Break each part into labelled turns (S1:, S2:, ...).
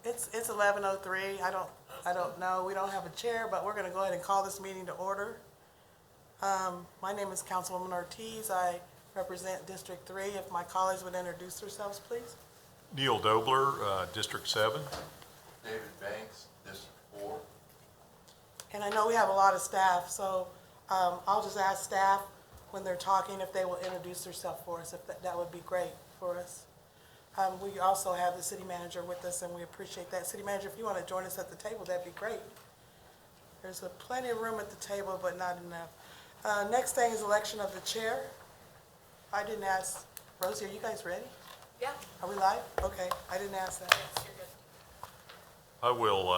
S1: It's 11:03. I don't know. We don't have a chair, but we're going to go ahead and call this meeting to order. My name is Councilwoman Ortiz. I represent District 3. If my colleagues would introduce themselves, please.
S2: Neil Dobler, District 7.
S3: David Banks, District 4.
S1: And I know we have a lot of staff, so I'll just ask staff when they're talking if they will introduce themselves for us. If that would be great for us. We also have the city manager with us, and we appreciate that. City manager, if you want to join us at the table, that'd be great. There's plenty of room at the table, but not enough. Next thing is election of the chair. I didn't ask, Rosie, are you guys ready?
S4: Yeah.
S1: Are we live? Okay, I didn't ask that.
S4: Yes, you're good.
S2: I will,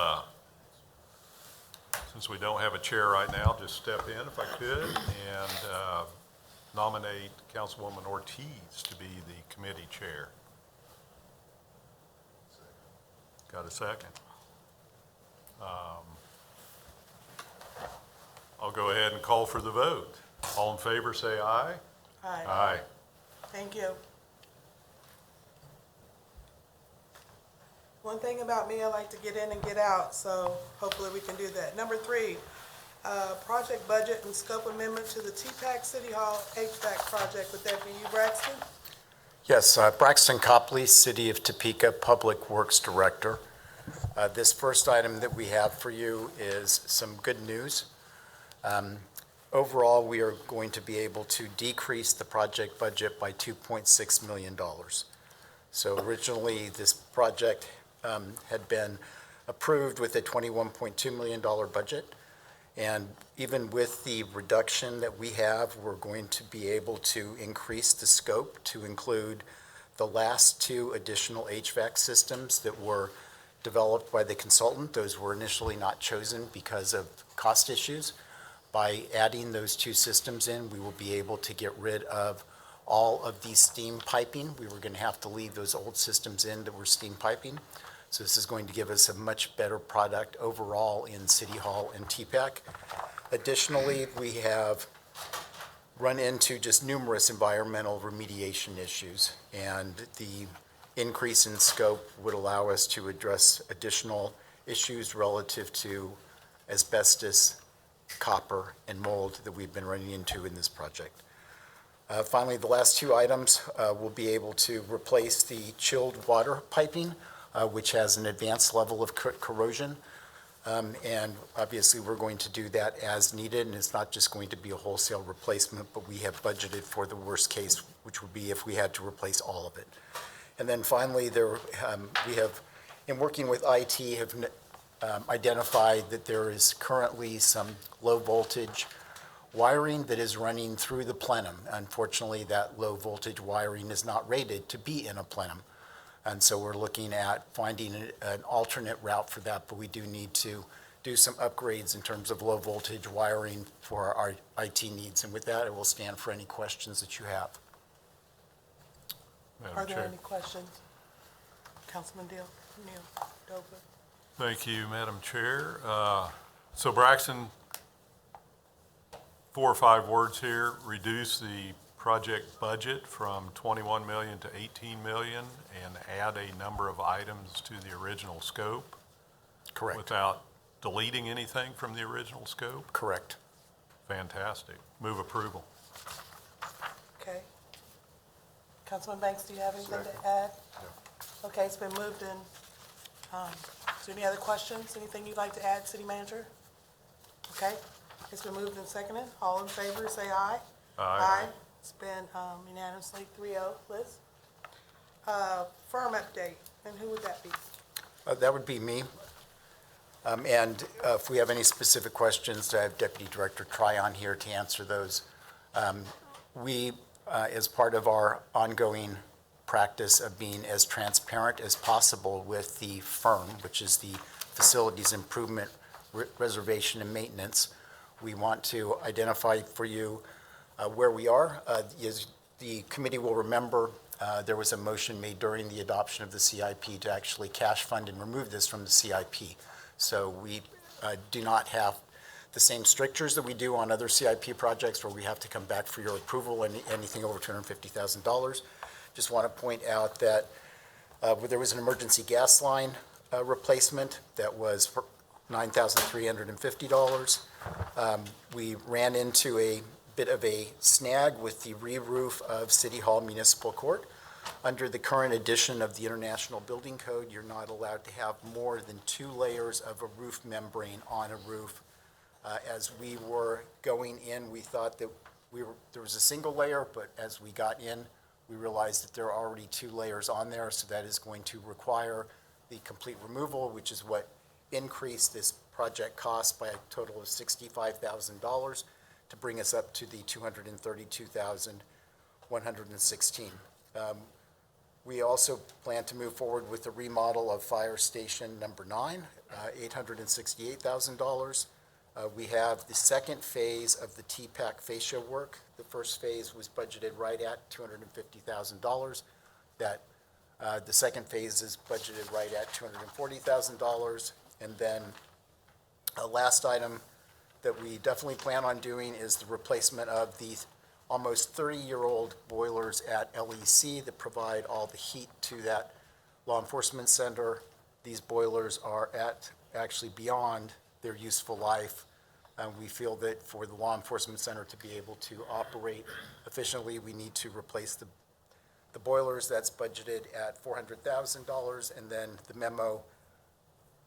S2: since we don't have a chair right now, just step in if I could and nominate Councilwoman Ortiz to be the committee chair. Got a second? I'll go ahead and call for the vote. All in favor, say aye.
S1: Aye.
S2: Aye.
S1: Thank you. One thing about me, I like to get in and get out, so hopefully we can do that. Number 3, project budget and scope amendment to the TPAC City Hall HVAC project. Would that be you, Braxton?
S5: Yes, Braxton Copley, City of Topeka Public Works Director. This first item that we have for you is some good news. Overall, we are going to be able to decrease the project budget by $2.6 million. So originally, this project had been approved with a $21.2 million budget. And even with the reduction that we have, we're going to be able to increase the scope to include the last 2 additional HVAC systems that were developed by the consultant. Those were initially not chosen because of cost issues. By adding those 2 systems in, we will be able to get rid of all of the steam piping. We were going to have to leave those old systems in that were steam piping. So this is going to give us a much better product overall in City Hall and TPAC. Additionally, we have run into just numerous environmental remediation issues, and the increase in scope would allow us to address additional issues relative to asbestos, copper, and mold that we've been running into in this project. Finally, the last 2 items will be able to replace the chilled water piping, which has an advanced level of corrosion. And obviously, we're going to do that as needed, and it's not just going to be a wholesale replacement, but we have budgeted for the worst case, which would be if we had to replace all of it. And then finally, we have, in working with IT, have identified that there is currently some low voltage wiring that is running through the plenum. Unfortunately, that low voltage wiring is not rated to be in a plenum. And so we're looking at finding an alternate route for that, but we do need to do some upgrades in terms of low voltage wiring for our IT needs. And with that, I will stand for any questions that you have.
S2: Madam
S1: Are there
S2: Chair.
S1: any questions? Councilman Neil Dobler.
S2: Thank you, Madam Chair. So Braxton, 4 or 5 words here, reduce the project budget from 21 million to 18 million and add a number of items to the original scope.
S5: Correct.
S2: Without deleting anything from the original scope?
S5: Correct.
S2: Fantastic. Move approval.
S1: Okay. Councilman Banks, do you have anything to add? No. Okay, it's been moved in. Is there any other questions? Anything you'd like to add, City Manager? Okay, it's been moved and seconded. All in favor, say aye.
S2: Aye.
S1: It's been unanimously 3-0. Liz? Firm update, and who would that be?
S5: That would be me. And if we have any specific questions, I have Deputy Director Tryon here to answer those. We, as part of our ongoing practice of being as transparent as possible with the firm, which is the Facilities Improvement Reservation and Maintenance, we want to identify for you where we are. As the committee will remember, there was a motion made during the adoption of the CIP to actually cash fund and remove this from the CIP. So we do not have the same strictures that we do on other CIP projects where we have to come back for your approval and anything over $250,000. Just want to point out that there was an emergency gas line replacement that was for $9,350. We ran into a bit of a snag with the re-roof of City Hall Municipal Court. Under the current edition of the International Building Code, you're not allowed to have more than 2 layers of a roof membrane on a roof. As we were going in, we thought that there was a single layer, but as we got in, we realized that there are already 2 layers on there, so that is going to require the complete removal, which is what increased this project cost by a total of $65,000 to bring us up to the $232,116. We also plan to move forward with the remodel of Fire Station Number 9, $868,000. We have the second phase of the TPAC fascia work. The first phase was budgeted right at $250,000. The second phase is budgeted right at $240,000. And then a last item that we definitely plan on doing is the replacement of the almost 30-year-old boilers at LEC that provide all the heat to that law enforcement center. These boilers are actually beyond their useful life. We feel that for the law enforcement center to be able to operate efficiently, we need to replace the boilers. That's budgeted at $400,000, and then the memo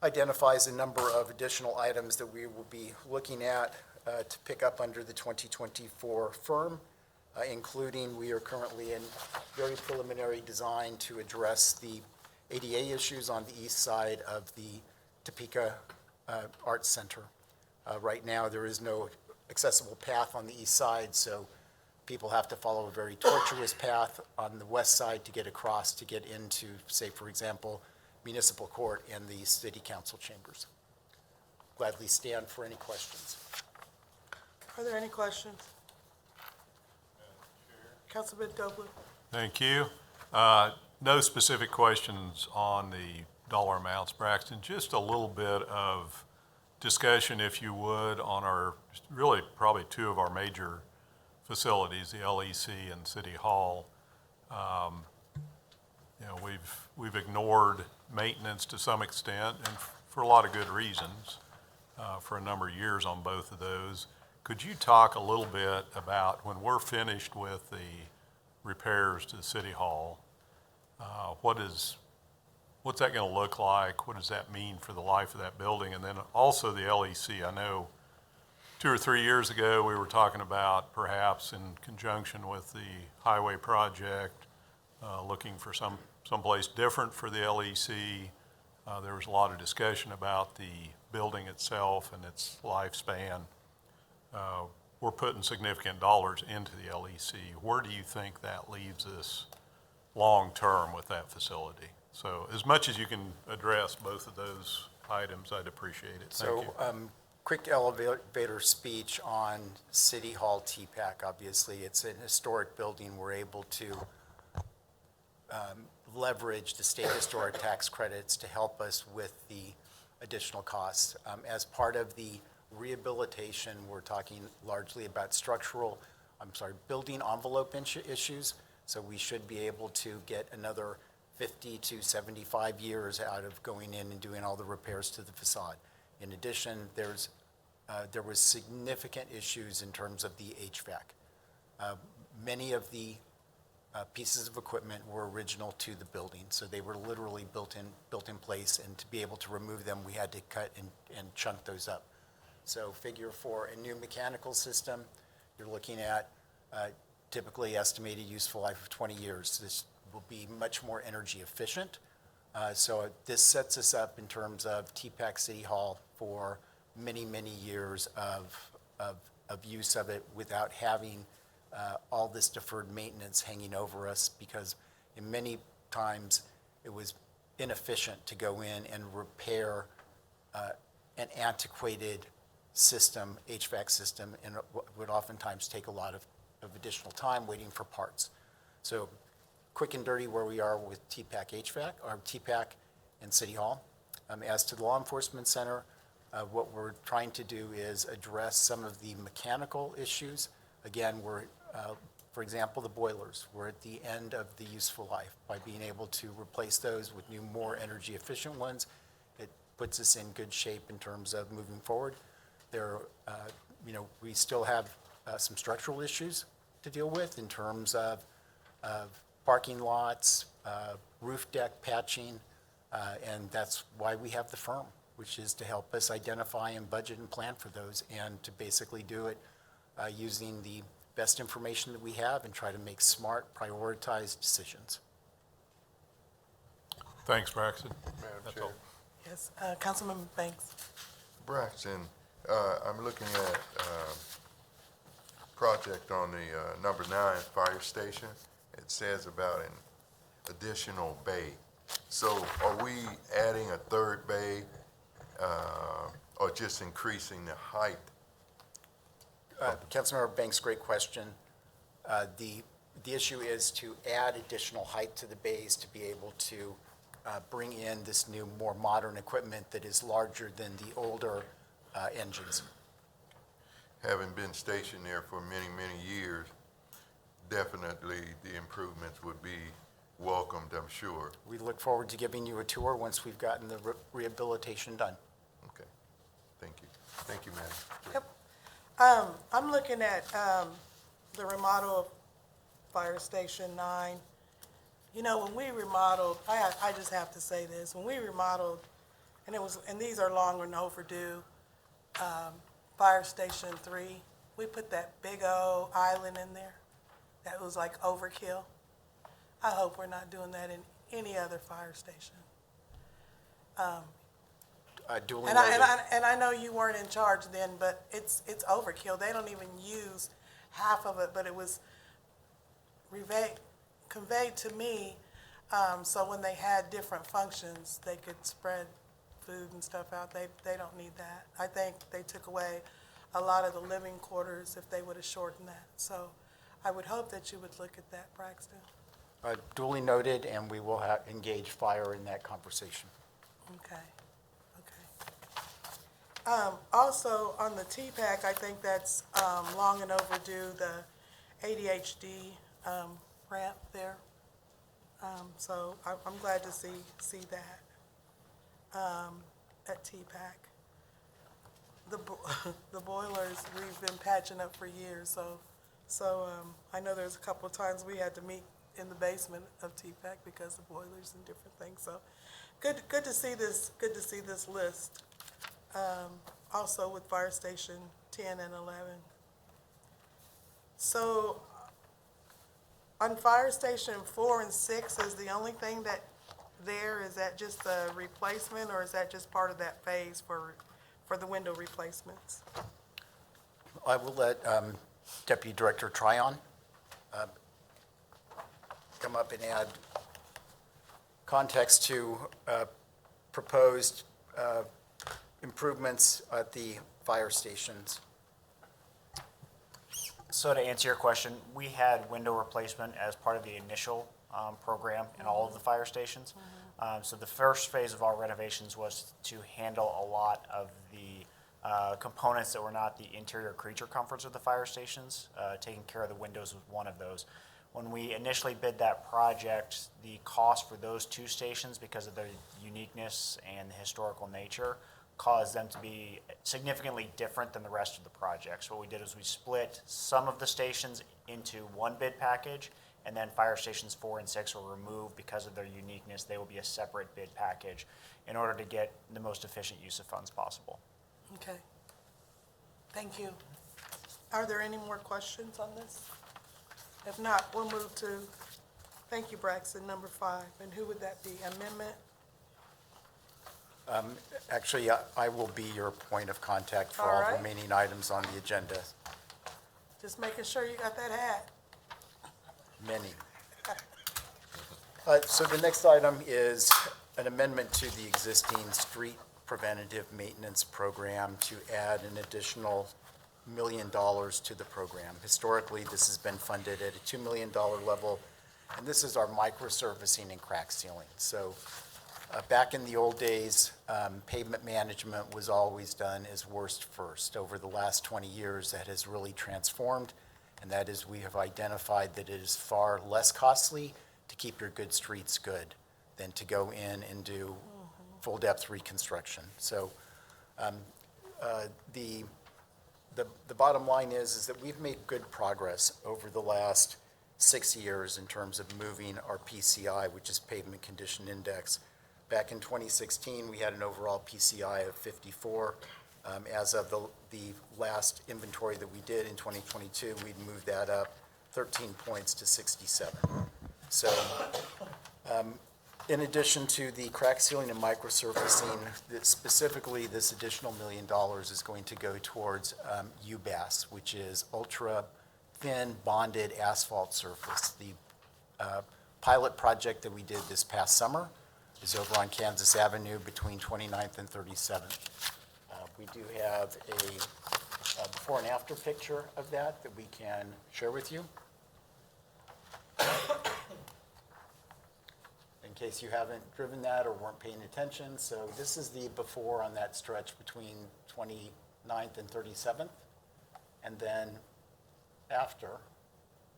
S5: identifies a number of additional items that we will be looking at to pick up under the 2024 firm, including we are currently in very preliminary design to address the ADA issues on the east side of the Topeka Arts Center. Right now, there is no accessible path on the east side, so people have to follow a very tortuous path on the west side to get across to get into, say, for example, Municipal Court and the City Council chambers. Gladly stand for any questions.
S1: Are there any questions? Councilman Douglas?
S2: Thank you. No specific questions on the dollar amounts, Braxton. Just a little bit of discussion, if you would, on our, really probably 2 of our major facilities, the LEC and City Hall. We've ignored maintenance to some extent, and for a lot of good reasons, for a number of years on both of those. Could you talk a little bit about when we're finished with the repairs to City Hall, what's that going to look like? What does that mean for the life of that building? And then also the LEC. I know 2 or 3 years ago, we were talking about perhaps in conjunction with the highway project, looking for someplace different for the LEC. There was a lot of discussion about the building itself and its lifespan. We're putting significant dollars into the LEC. Where do you think that leaves us long-term with that facility? So as much as you can address both of those items, I'd appreciate it. Thank you.
S5: Quick elevator speech on City Hall TPAC. Obviously, it's an historic building. We're able to leverage the state historic tax credits to help us with the additional costs. As part of the rehabilitation, we're talking largely about building envelope issues. So we should be able to get another 50 to 75 years out of going in and doing all the repairs to the facade. In addition, there was significant issues in terms of the HVAC. Many of the pieces of equipment were original to the building, so they were literally built in place, and to be able to remove them, we had to cut and chunk those up. So figure for a new mechanical system, you're looking at typically estimated useful life of 20 years. This will be much more energy efficient. So this sets us up in terms of TPAC City Hall for many, many years of use of it without having all this deferred maintenance hanging over us, because in many times it was inefficient to go in and repair an antiquated system, HVAC system, and it would oftentimes take a lot of additional time waiting for parts. So quick and dirty where we are with TPAC HVAC, or TPAC and City Hall. As to the Law Enforcement Center, what we're trying to do is address some of the mechanical issues. Again, for example, the boilers, we're at the end of the useful life. By being able to replace those with new, more energy efficient ones, puts us in good shape in terms of moving forward. There, we still have some structural issues to deal with in terms of parking lots, roof deck patching, and that's why we have the firm, which is to help us identify and budget and plan for those, and to basically do it using the best information that we have and try to make smart, prioritized decisions.
S2: Thanks, Braxton.
S4: Madam
S2: That's
S4: Chair.
S2: all.
S1: Yes, Councilman Banks.
S4: Braxton, I'm looking at project on the number 9 fire station. It says about an additional bay. So are we adding a third bay or just increasing the height?
S5: Councilmember Banks, great question. The issue is to add additional height to the bays to be able to bring in this new, more modern equipment that is larger than the older engines.
S4: Having been stationed there for many, many years, definitely the improvements would be welcomed, I'm sure.
S5: We look forward to giving you a tour once we've gotten the rehabilitation done.
S4: Okay, thank you. Thank you, Madam.
S1: Yep. I'm looking at the remodel of Fire Station 9. You know, when we remodeled, I just have to say this, when we remodeled, and these are long and overdue, Fire Station 3, we put that big old island in there. That was like overkill. I hope we're not doing that in any other fire station.
S5: Duly
S1: And
S5: noted.
S1: I know you weren't in charge then, but it's overkill. They don't even use half of it, but it was conveyed to me, so when they had different functions, they could spread food and stuff out. They don't need that. I think they took away a lot of the living quarters if they would have shortened that. So I would hope that you would look at that, Braxton.
S5: Duly noted, and we will engage fire in that conversation.
S1: Okay, okay. Also, on the TPAC, I think that's long and overdue, the ADHD ramp there. So I'm glad to see that at TPAC. The boilers, we've been patching up for years, so I know there's a couple of times we had to meet in the basement of TPAC because of boilers and different things. So good to see this list. Also with Fire Station 10 and 11. So on Fire Station 4 and 6 is the only thing that is that just a replacement, or is that just part of that phase for the window replacements?
S5: I will let Deputy Director Tryon come up and add context to proposed improvements at the fire stations.
S6: So to answer your question, we had window replacement as part of the initial program in all of the fire stations. So the first phase of our renovations was to handle a lot of the components that were not the interior creature comforts of the fire stations. Taking care of the windows was one of those. When we initially bid that project, the cost for those two stations, because of their uniqueness and the historical nature, caused them to be significantly different than the rest of the project. So what we did is we split some of the stations into one bid package, and then fire stations 4 and 6 were removed because of their uniqueness. They will be a separate bid package in order to get the most efficient use of funds possible.
S1: Okay. Thank you. Are there any more questions on this? If not, we'll move to, thank you, Braxton, number 5. And who would that be? Amendment?
S5: Actually, I will be your point of contact for
S1: All
S5: all
S1: right.
S5: remaining items on the agenda.
S1: Just making sure you got that hat.
S5: Many. So the next item is an amendment to the existing street preventative maintenance program to add an additional $1 million to the program. Historically, this has been funded at a $2 million level, and this is our micro-surfacing and crack sealing. So back in the old days, pavement management was always done as worst first. Over the last 20 years, that has really transformed, and that is we have identified that it is far less costly to keep your good streets good than to go in and do full-depth reconstruction. So the bottom line is that we've made good progress over the last 6 years in terms of moving our PCI, which is Pavement Condition Index. Back in 2016, we had an overall PCI of 54. As of the last inventory that we did in 2022, we'd moved that up 13 points to 67. So in addition to the crack sealing and microsurfacing, specifically this additional $1 million is going to go towards UBAS, which is ultra-thin bonded asphalt surface. The pilot project that we did this past summer is over on Kansas Avenue between 29th and 37th. We do have a before and after picture of that we can share with you. In case you haven't driven that or weren't paying attention. So this is the before on that stretch between 29th and 37th. And then after.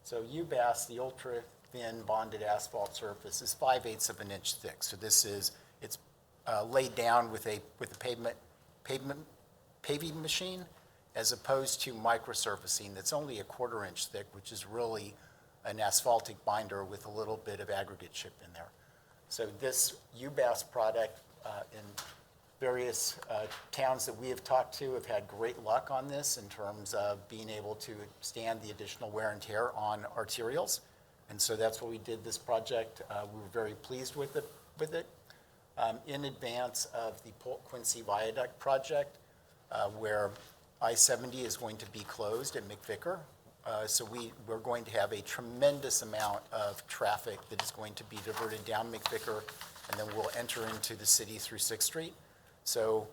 S5: So UBAS, the ultra-thin bonded asphalt surface, is 5/8 of an inch thick. So it's laid down with a paving machine, as opposed to microsurfacing that's only a 1/4 inch thick, which is really an asphaltic binder with a little bit of aggregate chip in there. So this UBAS product in various towns that we have talked to have had great luck on this in terms of being able to stand the additional wear and tear on arterials. And so that's what we did this project. We were very pleased with it. In advance of the Polk Quincy Viaduct project, where I-70 is going to be closed at McVicker. So we're going to have a tremendous amount of traffic that is going to be diverted down McVicker, and then we'll enter into the city through 6th Street. So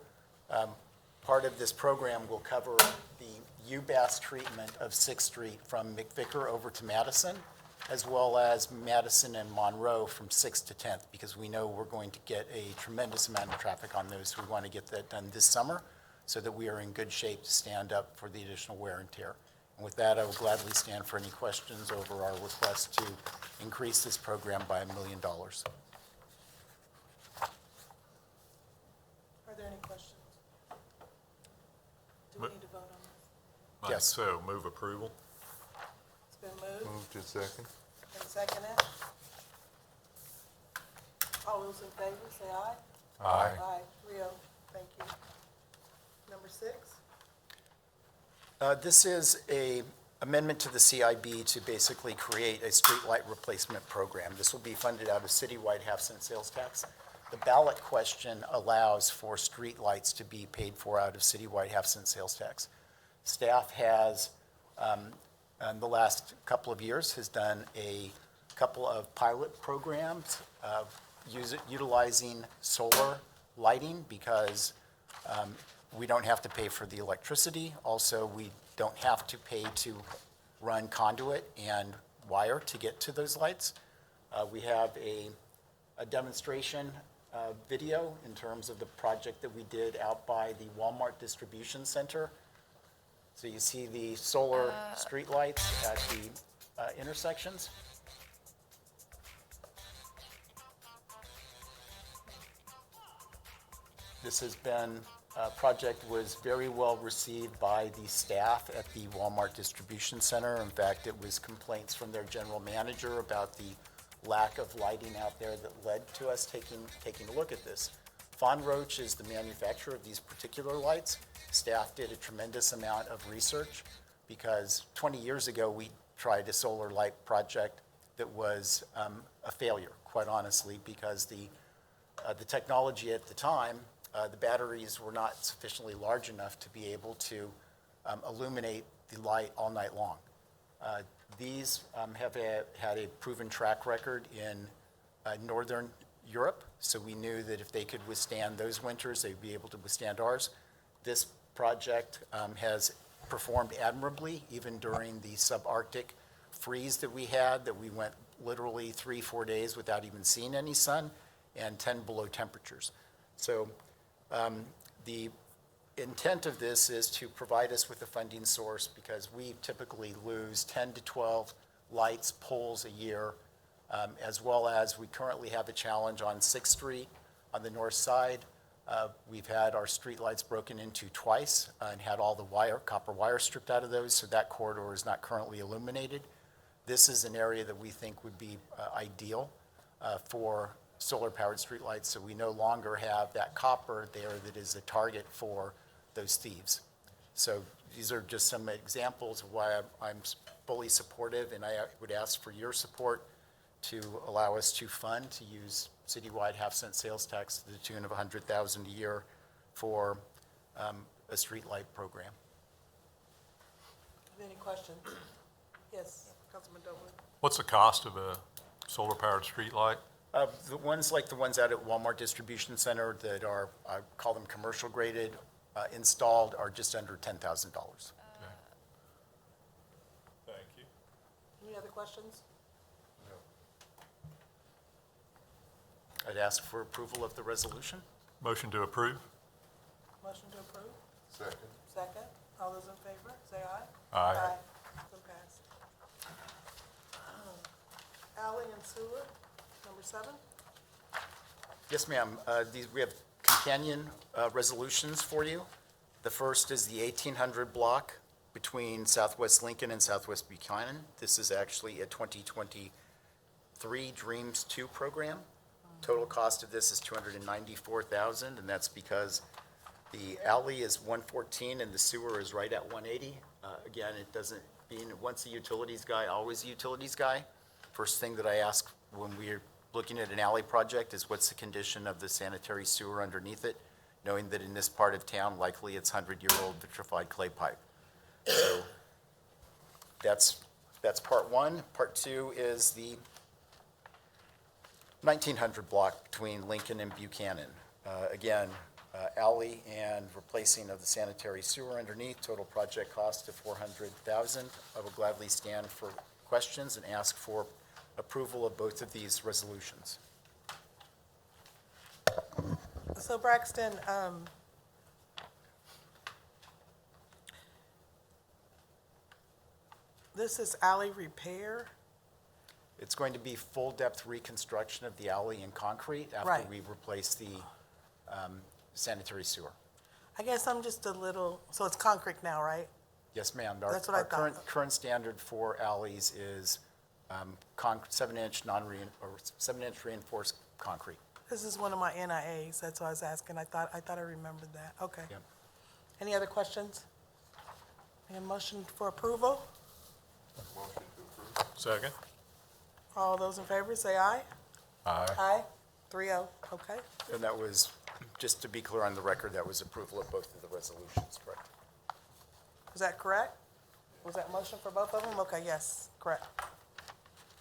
S5: part of this program will cover the UBAS treatment of 6th Street from McVicker over to Madison, as well as Madison and Monroe from 6th to 10th, because we know we're going to get a tremendous amount of traffic on those. We want to get that done this summer so that we are in good shape to stand up for the additional wear and tear. And with that, I will gladly stand for any questions over our request to increase this program by $1 million.
S1: Are there any questions? Do we need to vote on this?
S2: I think
S5: Yes.
S2: so, move approval.
S1: It's been moved
S4: Move to second.
S1: and seconded. All those in favor, say aye.
S2: Aye.
S1: Aye, 3-0, thank you. Number 6?
S5: This is a amendment to the CIB to basically create a streetlight replacement program. This will be funded out of citywide half-cent sales tax. The ballot question allows for streetlights to be paid for out of citywide half-cent sales tax. Staff has, in the last couple of years, has done a couple of pilot programs of utilizing solar lighting because we don't have to pay for the electricity. Also, we don't have to pay to run conduit and wire to get to those lights. We have a demonstration video in terms of the project that we did out by the Walmart Distribution Center. So you see the solar streetlights at the intersections. This has been, project was very well received by the staff at the Walmart Distribution Center. In fact, it was complaints from their general manager about the lack of lighting out there that led to us taking a look at this. Von Roach is the manufacturer of these particular lights. Staff did a tremendous amount of research because 20 years ago, we tried a solar light project that was a failure, quite honestly, because the technology at the time, the batteries were not sufficiently large enough to be able to illuminate the light all night long. These have had a proven track record in Northern Europe, so we knew that if they could withstand those winters, they'd be able to withstand ours. This project has performed admirably, even during the subarctic freeze that we had, that we went literally 3-4 days without even seeing any sun, and 10 below temperatures. So the intent of this is to provide us with a funding source because we typically lose 10 to 12 lights, poles a year, as well as we currently have a challenge on 6th Street On the north side, we've had our streetlights broken into twice and had all the copper wire stripped out of those, so that corridor is not currently illuminated. This is an area that we think would be ideal for solar-powered streetlights, so we no longer have that copper there that is a target for those thieves. So these are just some examples of why I'm fully supportive, and I would ask for your support to allow us to fund, to use citywide half-cent sales tax to the tune of $100,000 a year for a streetlight program.
S1: Any questions? Yes, Councilman Dolan.
S2: What's the cost of a solar-powered streetlight?
S5: The ones like the ones out at Walmart Distribution Center that are, I call them commercial graded, installed, are just under $10,000.
S2: Thank you.
S1: Any other questions?
S5: I'd ask for approval of the resolution.
S2: Motion to approve?
S1: Motion to approve?
S4: Second.
S1: Second. All those in favor, say aye.
S2: Aye.
S1: So passed. Alley and sewer, number 7.
S5: Yes, ma'am. We have companion resolutions for you. The first is the 1800 block between Southwest Lincoln and Southwest Buchanan. This is actually a 2023 Dreams 2 program. Total cost of this is $294,000, and that's because the alley is 114 and the sewer is right at 180. Again, it doesn't mean once a utilities guy, always a utilities guy. First thing that I ask when we're looking at an alley project is what's the condition of the sanitary sewer underneath it, knowing that in this part of town, likely it's 100-year-old vitrified clay pipe. So that's part one. Part two is the 1900 block between Lincoln and Buchanan. Again, alley and replacing of the sanitary sewer underneath, total project cost of $400,000. I will gladly stand for questions and ask for approval of both of these resolutions.
S1: So Braxton, this is alley repair?
S5: It's going to be full-depth reconstruction of the alley in concrete after
S1: Right.
S5: we replace the sanitary sewer.
S1: I guess I'm just a little, so it's concrete now, right?
S5: Yes, ma'am.
S1: That's what I
S5: Our
S1: thought.
S5: current standard for alleys is 7-inch reinforced concrete.
S1: This is one of my NIAs, that's why I was asking. I thought I remembered that. Okay.
S5: Yep.
S1: Any other questions? Any motion for approval?
S4: Motion to approve.
S2: Second?
S1: All those in favor, say aye.
S2: Aye.
S1: Aye. 3-0, okay.
S5: And that was, just to be clear on the record, that was approval of both of the resolutions, correct?
S1: Is that correct? Was that motion for both of them? Okay, yes, correct.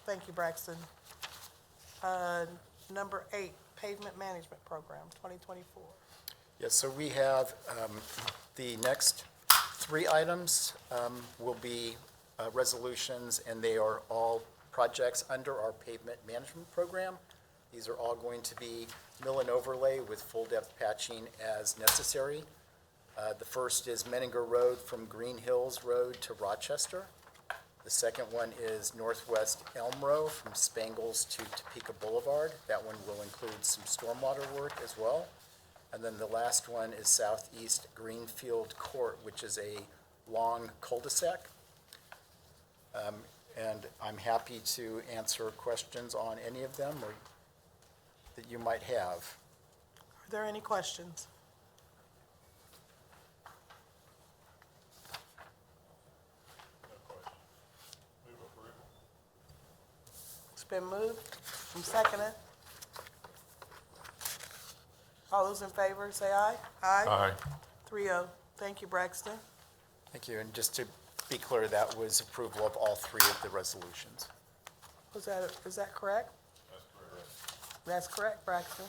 S1: Thank you, Braxton. Number 8, pavement management program, 2024.
S5: Yes, so we have, the next 3 items will be resolutions, and they are all projects under our pavement management program. These are all going to be mill and overlay with full-depth patching as necessary. The first is Menninger Road from Green Hills Road to Rochester. The second one is Northwest Elm Row from Spangles to Topeka Boulevard. That one will include some stormwater work as well. And then the last one is Southeast Greenfield Court, which is a long cul-de-sac. And I'm happy to answer questions on any of them or that you might have.
S1: Are there any questions? It's been moved. I'm seconded. All those in favor, say aye.
S2: Aye.
S1: 3-0. Thank you, Braxton.
S5: Thank you. And just to be clear, that was approval of all 3 of the resolutions.
S1: Is that correct? That's correct, Braxton.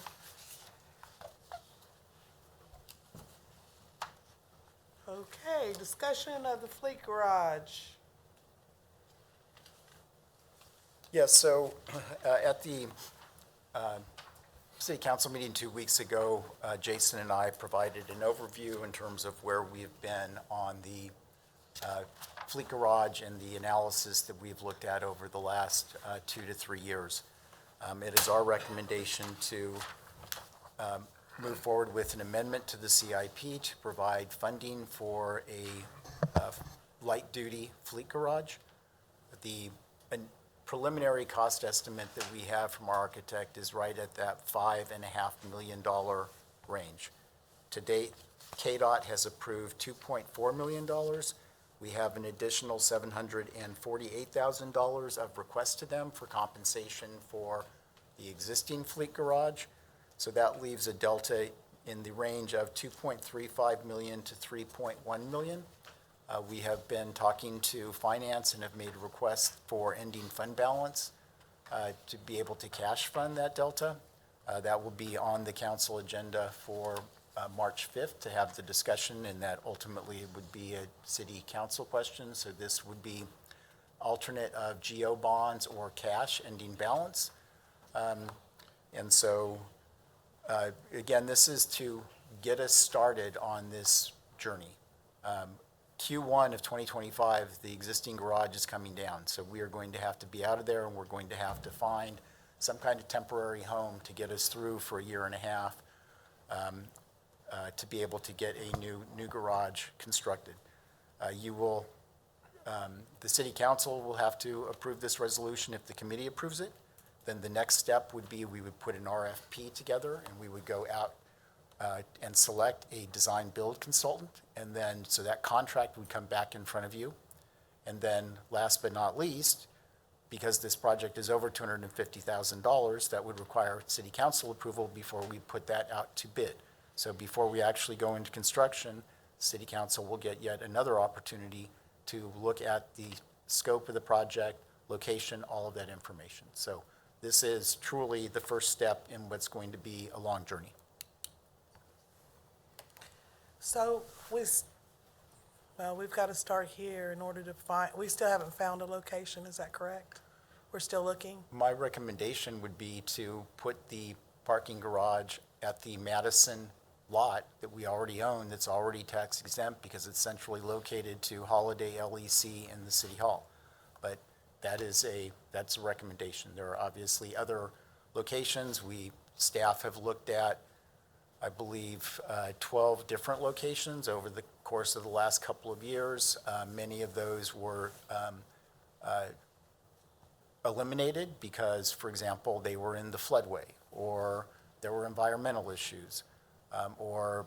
S1: Okay, discussion of the fleet garage.
S5: Yes, so at the city council meeting 2 weeks ago, Jason and I provided an overview in terms of where we've been on the fleet garage and the analysis that we've looked at over the last 2 to 3 years. It is our recommendation to move forward with an amendment to the CIP to provide funding for a light-duty fleet garage. The preliminary cost estimate that we have from our architect is right at that $5.5 million range. To date, KDOT has approved $2.4 million. We have an additional $748,000 of requests to them for compensation for the existing fleet garage. So that leaves a delta in the range of $2.35 million to $3.1 million. We have been talking to finance and have made requests for ending fund balance to be able to cash fund that delta. That will be on the council agenda for March 5th to have the discussion, and that ultimately would be a city council question. So this would be alternate of GO bonds or cash ending balance. And so, again, this is to get us started on this journey. Q1 of 2025, the existing garage is coming down, so we are going to have to be out of there, and we're going to have to find some kind of temporary home to get us through for a year and a half to be able to get a new garage constructed. The city council will have to approve this resolution. If the committee approves it, then the next step would be we would put an RFP together, and we would go out and select a design-build consultant, and then, so that contract would come back in front of you. And then, last but not least, because this project is over $250,000, that would require city council approval before we put that out to bid. So before we actually go into construction, city council will get yet another opportunity to look at the scope of the project, location, all of that information. So this is truly the first step in what's going to be a long journey.
S1: So we've got to start here in order to find, we still haven't found a location, is that correct? We're still looking?
S5: My recommendation would be to put the parking garage at the Madison lot that we already own, that's already tax exempt because it's centrally located to Holiday LEC and the City Hall. But that's a recommendation. There are obviously other locations. Staff have looked at, I believe, 12 different locations over the course of the last couple of years. Many of those were eliminated because, for example, they were in the floodway, or there were environmental issues, or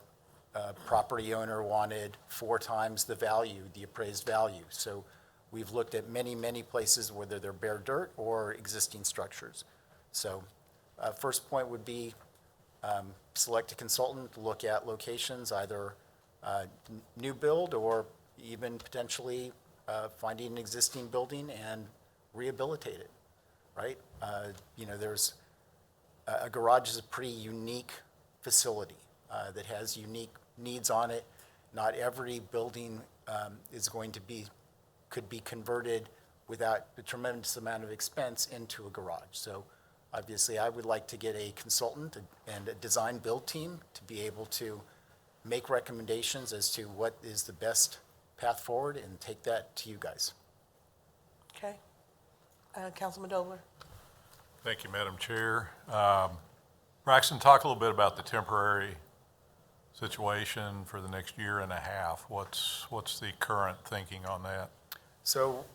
S5: a property owner wanted 4 times the value, the appraised value. So we've looked at many, many places, whether they're bare dirt or existing structures. So first point would be select a consultant, look at locations, either new build or even potentially finding an existing building and rehabilitate it, right? There's a garage is a pretty unique facility that has unique needs on it. Not every building could be converted without a tremendous amount of expense into a garage. So obviously, I would like to get a consultant and a design-build team to be able to make recommendations as to what is the best path forward and take that to you guys.
S1: Okay. Councilman Dobler?
S2: Thank you, Madam Chair. Braxton, talk a little bit about the temporary situation for the next year and a half. What's the current thinking on that?
S5: So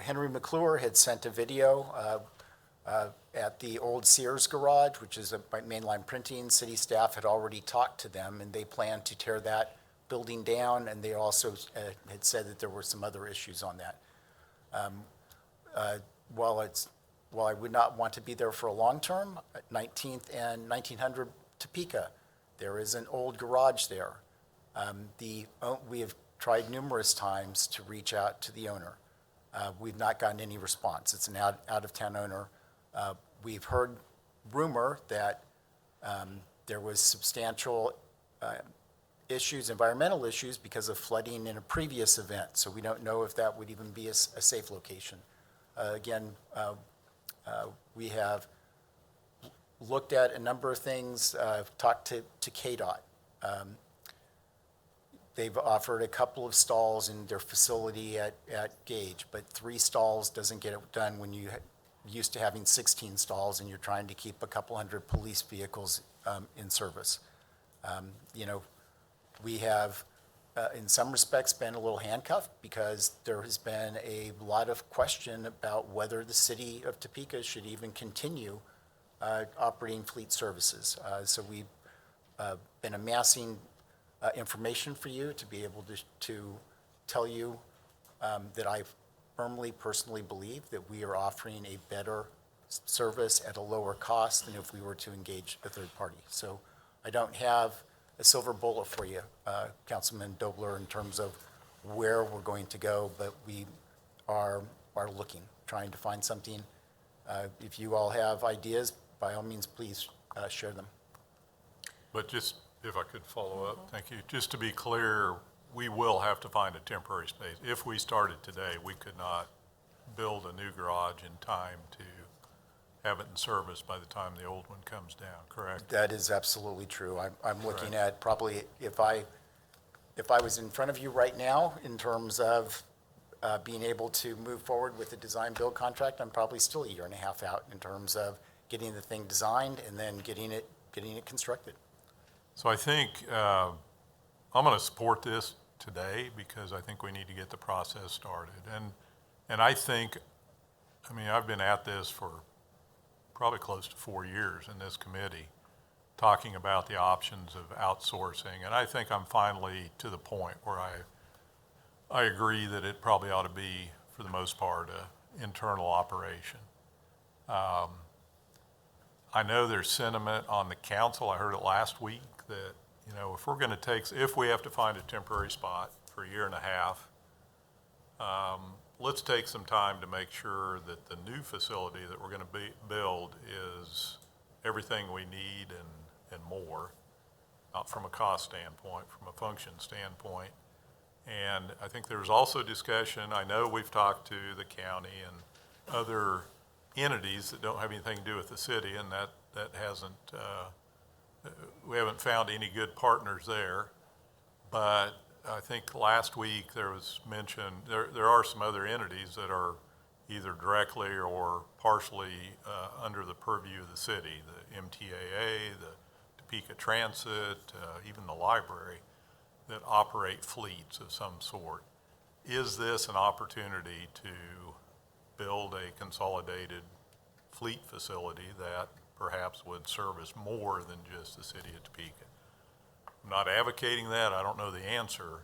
S5: Henry McClure had sent a video at the old Sears garage, which is a mainline printing. City staff had already talked to them, and they planned to tear that building down, and they also had said that there were some other issues on that. While I would not want to be there for a long term, at 19th and 1900 Topeka, there is an old garage there. We have tried numerous times to reach out to the owner. We've not gotten any response. It's an out-of-town owner. We've heard rumor that there was substantial issues, environmental issues, because of flooding in a previous event. So we don't know if that would even be a safe location. Again, we have looked at a number of things, talked to KDOT. They've offered a couple of stalls in their facility at Gage, but 3 stalls doesn't get it done when you used to having 16 stalls and you're trying to keep a couple hundred police vehicles in service. You know, we have, in some respects, been a little handcuffed because there has been a lot of question about whether the city of Topeka should even continue operating fleet services. So we've been amassing information for you to be able to tell you that I firmly, personally believe that we are offering a better service at a lower cost than if we were to engage a third party. So I don't have a silver bullet for you, Councilman Dobler, in terms of where we're going to go, but we are looking, trying to find something. If you all have ideas, by all means, please share them.
S2: But just, if I could follow up, thank you. Just to be clear, we will have to find a temporary space. If we started today, we could not build a new garage in time to have it in service by the time the old one comes down, correct?
S5: That is absolutely true. I'm looking
S2: Right.
S5: at probably, if I was in front of you right now, in terms of being able to move forward with the design-build contract, I'm probably still a year and a half out in terms of getting the thing designed and then getting it constructed.
S2: So I think I'm going to support this today because I think we need to get the process started. And I think, I mean, I've been at this for probably close to 4 years in this committee, talking about the options of outsourcing. And I think I'm finally to the point where I agree that it probably ought to be, for the most part, an internal operation. I know there's sentiment on the council, I heard it last week, that, you know, if we have to find a temporary spot for a year and a half, let's take some time to make sure that the new facility that we're going to build is everything we need and more, not from a cost standpoint, from a function standpoint. And I think there's also discussion, I know we've talked to the county and other entities that don't have anything to do with the city, and that hasn't, we haven't found any good partners there. But I think last week there was mention, there are some other entities that are either directly or partially under the purview of the city, the MTAA, the Topeka Transit, even the library, that operate fleets of some sort. Is this an opportunity to build a consolidated fleet facility that perhaps would service more than just the city of Topeka? I'm not advocating that, I don't know the answer,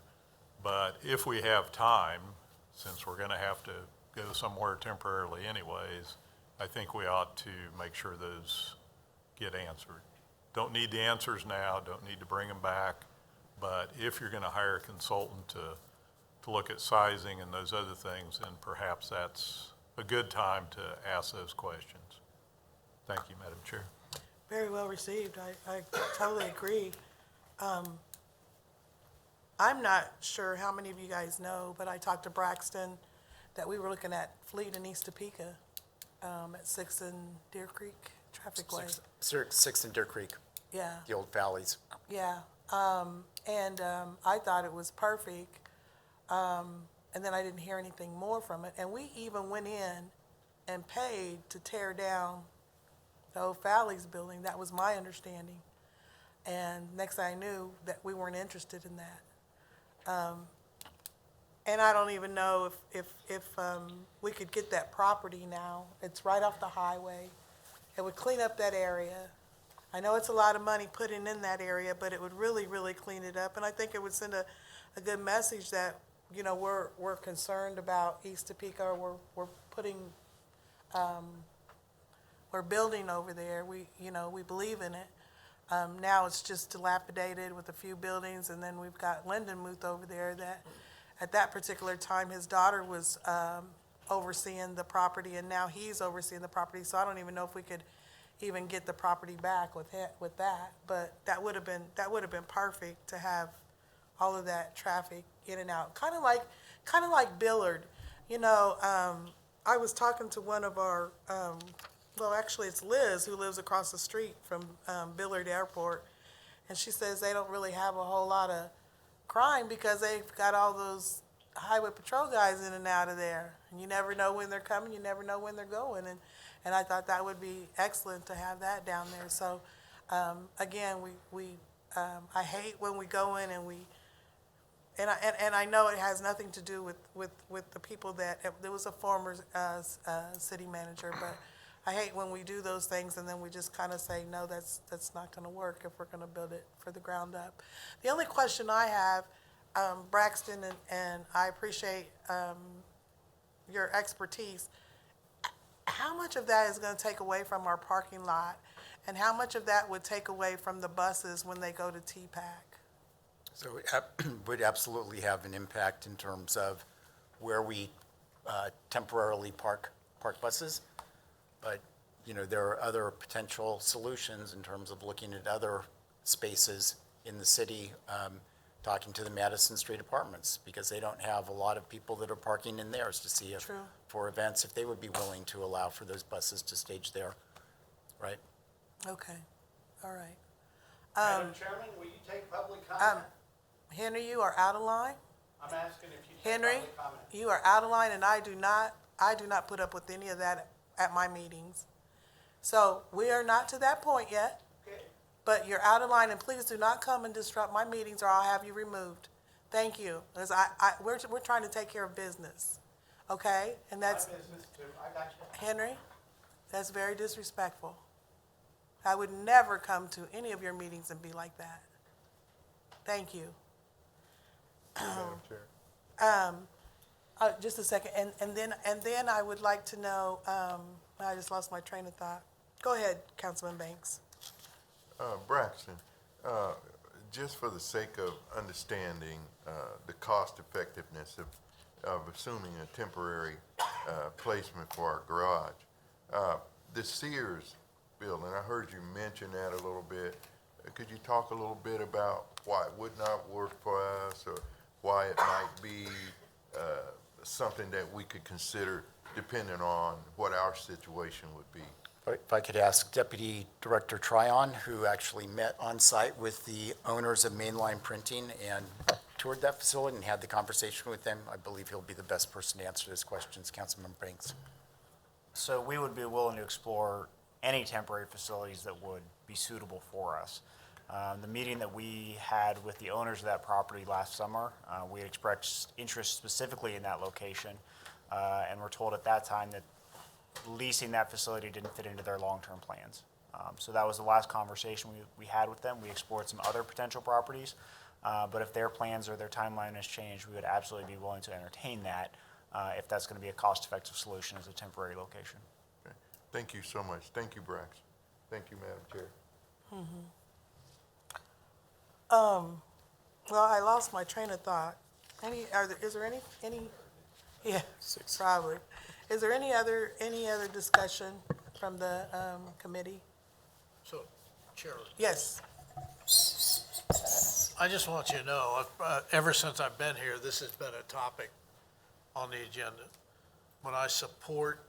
S2: but if we have time, since we're gonna have to go somewhere temporarily anyways, I think we ought to make sure those get answered. Don't need the answers now, don't need to bring them back, but if you're gonna hire a consultant to look at sizing and those other things, then perhaps that's a good time to ask those questions. Thank you, Madam Chair.
S1: Very well received. I totally agree. I'm not sure how many of you guys know, but I talked to Braxton that we were looking at fleet in East Topeka, at 6th and Deer Creek Traffic Way.
S5: Sixth and Deer Creek,
S1: Yeah,
S5: the old valleys.
S1: yeah. I thought it was perfect. And then I didn't hear anything more from it. And we even went in and paid to tear down the old Valley's building. That was my understanding. And next thing I knew, that we weren't interested in that. And I don't even know if we could get that property now. It's right off the highway. It would clean up that area. I know it's a lot of money putting in that area, but it would really, really clean it up. And I think it would send a good message that, you know, we're concerned about East Topeka, or we're putting, we're building over there. We believe in it. Now it's just dilapidated with a few buildings, and then we've got Lindenmuth over there that, at that particular time, his daughter was overseeing the property, and now he's overseeing the property. So I don't even know if we could even get the property back with that. But that would have been perfect to have all of that traffic in and out, kind of like Billard. You know, I was talking to one of our, well, actually it's Liz, who lives across the street from Billard Airport, and she says they don't really have a whole lot of crime because they've got all those highway patrol guys in and out of there. And you never know when they're coming, you never know when they're going. And I thought that would be excellent to have that down there. So, again, I hate when we go in and and I know it has nothing to do with the people there was a former, city manager, but I hate when we do those things and then we just kind of say, no, that's not gonna work if we're gonna build it for the ground up. The only question I have, Braxton, and I appreciate, your expertise, how much of that is gonna take away from our parking lot? And how much of that would take away from the buses when they go to T-Pack?
S5: So it would absolutely have an impact in terms of where we temporarily park buses. But, there are other potential solutions in terms of looking at other spaces in the city, talking to the Madison Street Apartments, because they don't have a lot of people that are parking in theirs to see if,
S1: True.
S5: for events, if they would be willing to allow for those buses to stage there, right?
S1: Okay, all right.
S7: Madam Chairman, will you take public comment?
S1: Henry, you are out of line.
S7: I'm asking if you take
S1: Henry,
S7: public comment.
S1: you are out of line, and I do not put up with any of that at my meetings. So we are not to that point yet,
S7: Okay.
S1: but you're out of line, and please do not come and disrupt my meetings, or I'll have you removed. Thank you, because we're trying to take care of business, okay? And
S7: My
S1: that's,
S7: business too, I got you.
S1: Henry, that's very disrespectful. I would never come to any of your meetings and be like that. Thank you.
S4: Madam Chair.
S1: Just a second, and then I would like to know, I just lost my train of thought. Go ahead, Councilman Banks.
S4: Braxton, just for the sake of understanding the cost effectiveness of assuming a temporary placement for our garage, the Sears building, I heard you mention that a little bit. Could you talk a little bit about why it would not work for us, or why it might be something that we could consider depending on what our situation would be?
S5: If I could ask Deputy Director Tryon, who actually met on site with the owners of Mainline Printing and toured that facility and had the conversation with them, I believe he'll be the best person to answer those questions. Councilman Banks.
S6: So we would be willing to explore any temporary facilities that would be suitable for us. The meeting that we had with the owners of that property last summer, we had expressed interest specifically in that location, and were told at that time that leasing that facility didn't fit into their long-term plans. So that was the last conversation we had with them. We explored some other potential properties, but if their plans or their timeline has changed, we would absolutely be willing to entertain that if that's going to be a cost-effective solution as a temporary location.
S4: Okay. Thank you so much. Thank you, Braxton. Thank you, Madam Chair.
S1: Well, I lost my train of thought. Is there any, yeah, probably. Is there any other discussion from the, committee?
S8: So, Chair,
S1: Yes,
S8: I just want you to know, ever since I've been here, this has been a topic on the agenda. When I support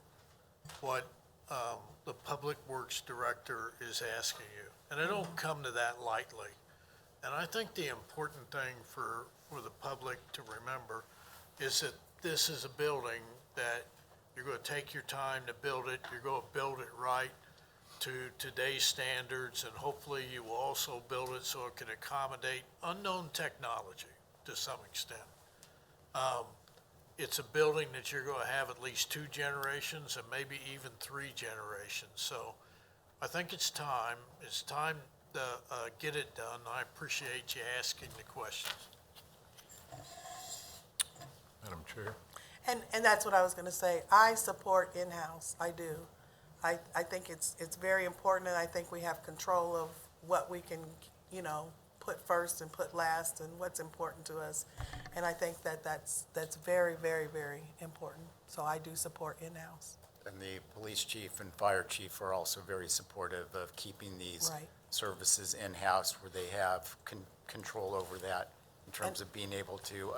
S8: what the Public Works Director is asking you, and I don't come to that lightly. And I think the important thing for the public to remember is that this is a building that you're going to take your time to build it. You're going to build it right to today's standards, and hopefully you will also build it so it can accommodate unknown technology to some extent. It's a building that you're going to have at least 2 generations and maybe even 3 generations. So I think it's time to get it done. I appreciate you asking the questions.
S2: Madam Chair.
S1: and that's what I was gonna say. I support in-house, I do. I think it's very important, and I think we have control of what we can, put first and put last, and what's important to us. And I think that's very, very, very important. So I do support in-house.
S5: And the police chief and fire chief are also very supportive of keeping these
S1: Right.
S5: services in-house, where they have control over that in terms of being able to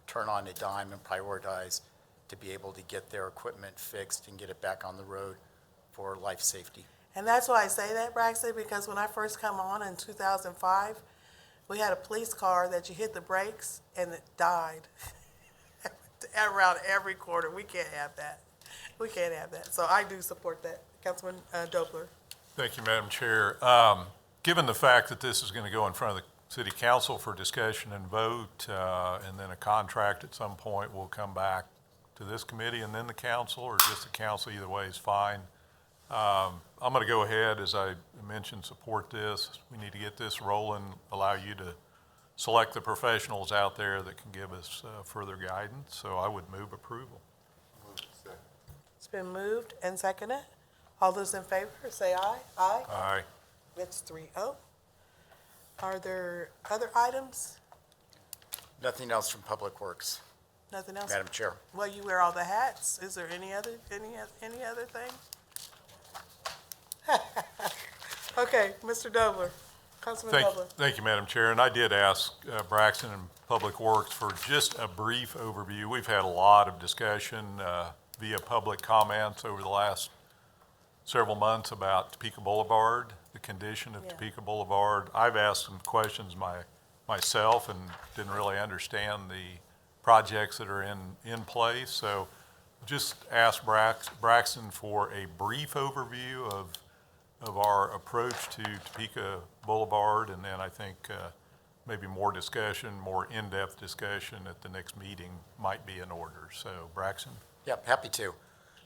S5: turn on a dime and prioritize to be able to get their equipment fixed and get it back on the road for life safety.
S1: And that's why I say that, Braxton, because when I first come on in 2005, we had a police car that you hit the brakes and it died. around every corner. We can't have that. We can't have that. So I do support that. Councilman Dobler.
S2: Thank you, Madam Chair. Given the fact that this is going to go in front of the city council for discussion and vote, and then a contract at some point will come back to this committee and then the council, or just the council, either way is fine. I'm going to go ahead, as I mentioned, support this. We need to get this rolling, allow you to select the professionals out there that can give us further guidance. So I would move approval.
S1: It's been moved and seconded. All those in favor, say aye. Aye.
S2: Aye.
S1: That's 3-0. Are there other items?
S5: Nothing else from Public Works,
S1: Nothing else?
S5: Madam Chair.
S1: Well, you wear all the hats. Is there any other thing? Okay, Mr. Dobler, Councilman Dobler.
S2: Thank you, Madam Chair. And I did ask Braxton and Public Works for just a brief overview. We've had a lot of discussion via public comments over the last several months about Topeka Boulevard, the condition of
S1: Yeah.
S2: Topeka Boulevard. I've asked some questions myself and didn't really understand the projects that are in place. So just ask Braxton for a brief overview of our approach to Topeka Boulevard, and then I think maybe more discussion, more in-depth discussion at the next meeting might be in order. So Braxton?
S5: Yep, happy to.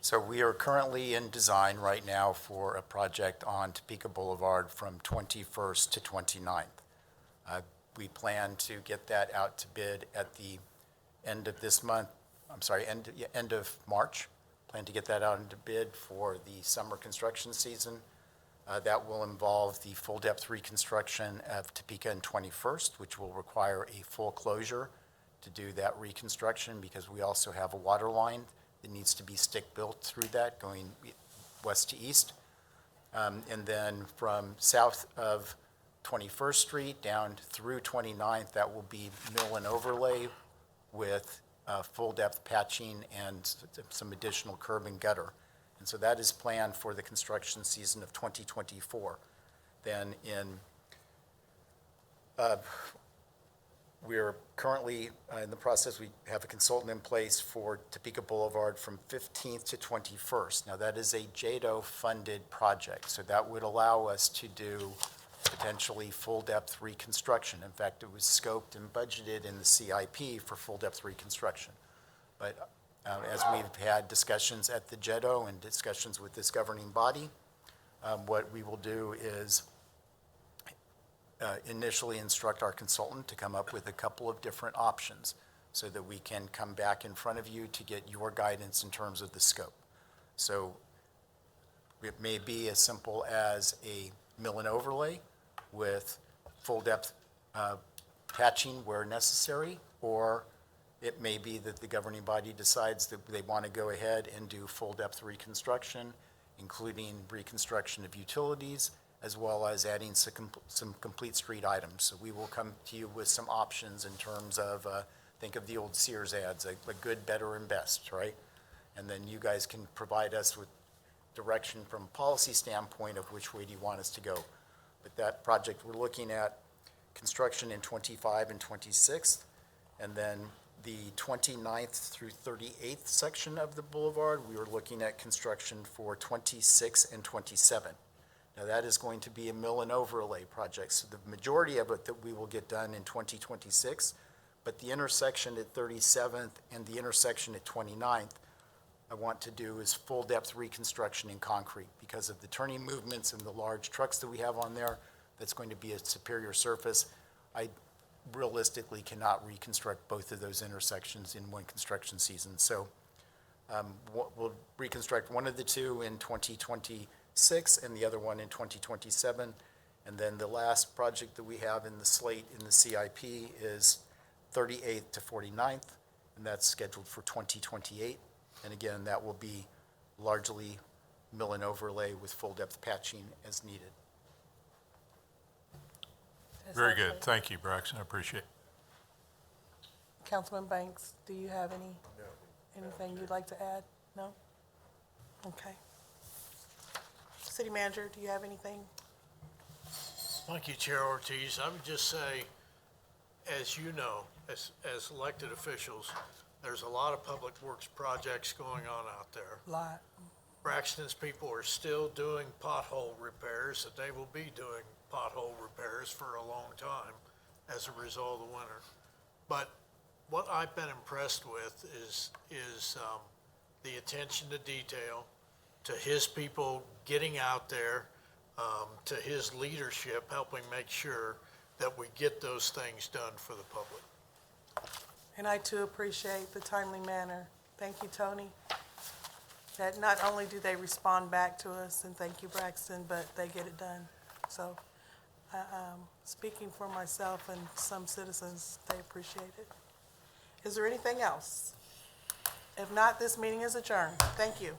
S5: So we are currently in design right now for a project on Topeka Boulevard from 21st to 29th. We plan to get that out to bid at the end of this month, end of March. Plan to get that out into bid for the summer construction season. That will involve the full-depth reconstruction of Topeka and 21st, which will require a full closure to do that reconstruction because we also have a water line that needs to be stick-built through that going west to east. And then from south of 21st Street down through 29th, that will be mill and overlay with full-depth patching and some additional curb and gutter. And so that is planned for the construction season of 2024. Then we are currently in the process, we have a consultant in place for Topeka Boulevard from 15th to 21st. Now that is a JADO-funded project, so that would allow us to do potentially full-depth reconstruction. In fact, it was scoped and budgeted in the CIP for full-depth reconstruction. But as we've had discussions at the JEDO and discussions with this governing body, what we will do is initially instruct our consultant to come up with a couple of different options so that we can come back in front of you to get your guidance in terms of the scope. So it may be as simple as a mill and overlay with full-depth patching where necessary, or it may be that the governing body decides that they want to go ahead and do full-depth reconstruction, including reconstruction of utilities, as well as adding some complete street items. So we will come to you with some options in terms of, think of the old Sears ads, a good, better, and best, right? And then you guys can provide us with direction from a policy standpoint of which way do you want us to go. But that project, we're looking at construction in 25 and 26th, and then the 29th through 38th section of the boulevard, we were looking at construction for 26 and 27. Now that is going to be a mill and overlay project, so the majority of it that we will get done in 2026, but the intersection at 37th and the intersection at 29th, I want to do is full-depth reconstruction in concrete because of the turning movements and the large trucks that we have on there. That's going to be a superior surface. I realistically cannot reconstruct both of those intersections in one construction season. So we'll reconstruct one of the two in 2026 and the other one in 2027. And then the last project that we have in the slate in the CIP is 38th to 49th, and that's scheduled for 2028. And again, that will be largely mill and overlay with full-depth patching as needed.
S2: Very good. Thank you, Braxton. I appreciate it.
S1: Councilman Banks, do you have anything you'd like to add? No? Okay. City Manager, do you have anything?
S8: Thank you, Chair Ortiz. I would just say, as you know, as elected officials, There's a lot of public works projects going on out there.
S1: Lot.
S8: Braxton's people are still doing pothole repairs, and they will be doing pothole repairs for a long time as a result of the winter. But what I've been impressed with is the attention to detail, to his people getting out there, to his leadership, helping make sure that we get those things done for the public.
S1: And I too appreciate the timely manner. Thank you, Tony. That not only do they respond back to us, and thank you, Braxton, but they get it done. So, speaking for myself and some citizens, they appreciate it. Is there anything else? If not, this meeting is adjourned. Thank you.